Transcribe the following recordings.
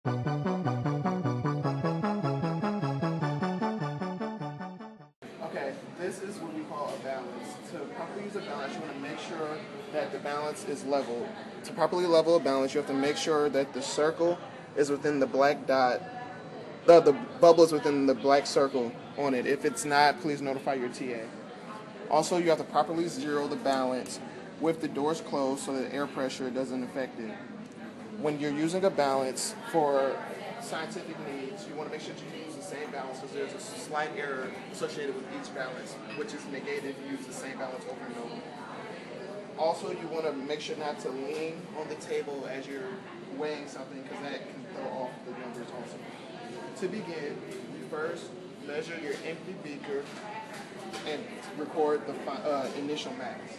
Okay, this is what we call a balance. To properly use a balance, you want to make sure that the balance is level. To properly level a balance, you have to make sure that the circle is within the black dot, the bubble is within the black circle on it. If it's not, please notify your TA. Also, you have to properly zero the balance with the doors closed so that air pressure doesn't affect it. When you're using a balance for scientific needs, you want to make sure that you use the same balance because there's a slight error associated with each balance, which is negated if you use the same balance over and over. Also, you want to make sure not to lean on the table as you're weighing something because that can throw off the numbers also. To begin, you first measure your empty beaker and record the initial mass.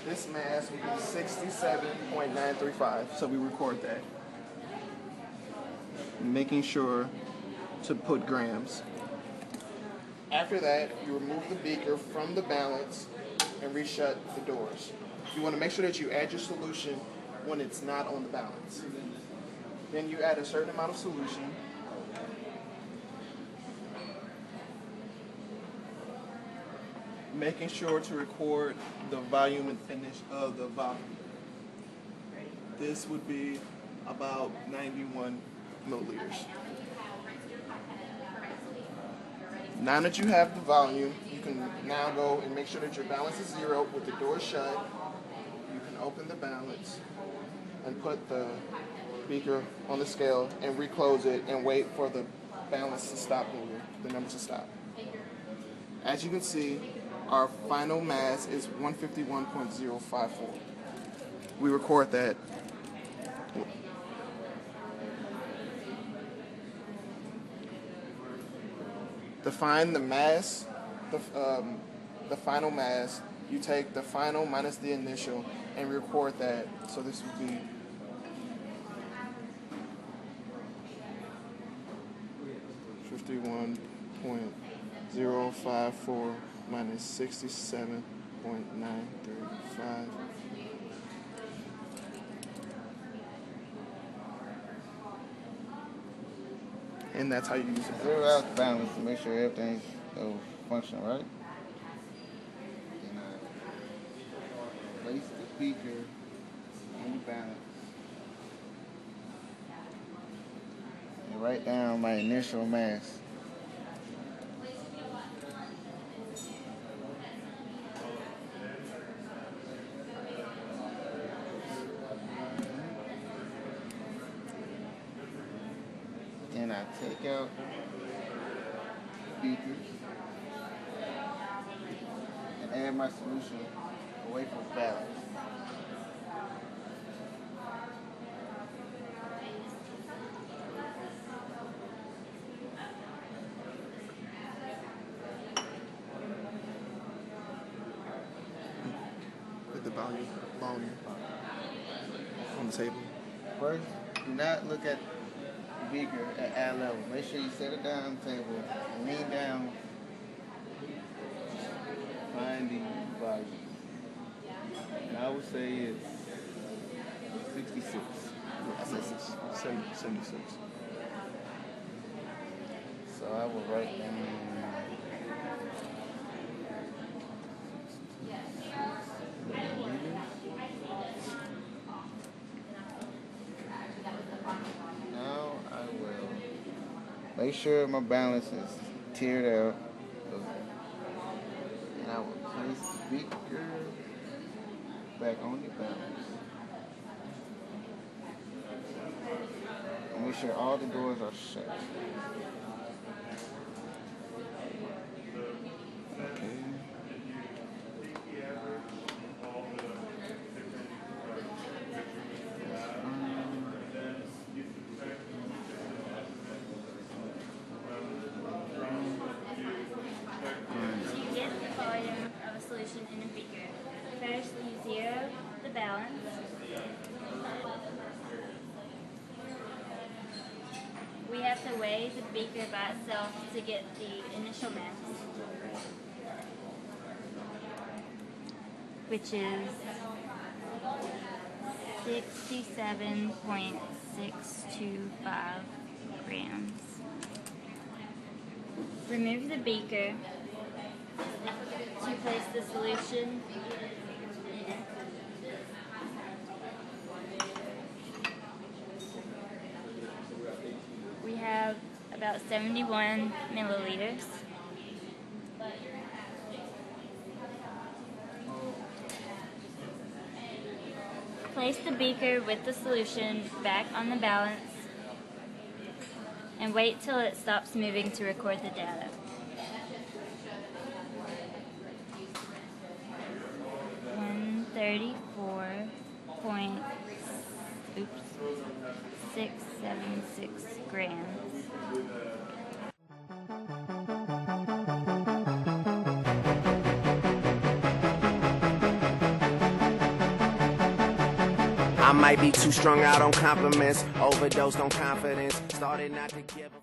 This mass would be 67.935, so we record that. Making sure to put grams. After that, you remove the beaker from the balance and reshut the doors. You want to make sure that you add your solution when it's not on the balance. Then you add a certain amount of solution. Making sure to record the volume and finish of the volume. This would be about 91 milliliters. Now that you have the volume, you can now go and make sure that your balance is zero with the door shut. You can open the balance and put the beaker on the scale and reclose it and wait for the balance to stop moving, the numbers to stop. As you can see, our final mass is 151.054. We record that. To find the mass, the final mass, you take the final minus the initial and record that. So this would be 51.054 minus 67.935. And that's how you use it. Zero out the balance to make sure everything's functioning right. And place the beaker in the balance. And write down my initial mass. Then I take out the beaker and add my solution away from the balance. Put the volume on the table. First, do not look at beaker at eye level. Make sure you set it down on the table and lean down. Find the volume. And I would say it's 66. I said 76. So I will write down 66. Make sure my balance is tiered out. And I will place the beaker back on the balance. And make sure all the doors are shut. Solution in a beaker. First, you zero the balance. We have to weigh the beaker by itself to get the initial mass, which is 67.625 grams. Remove the beaker to place the solution. We have about 71 milliliters. Place the beaker with the solution back on the balance and wait till it stops moving to record the data. .676 grams. I might be too strung out on compliments, overdosed on confidence, started not to give a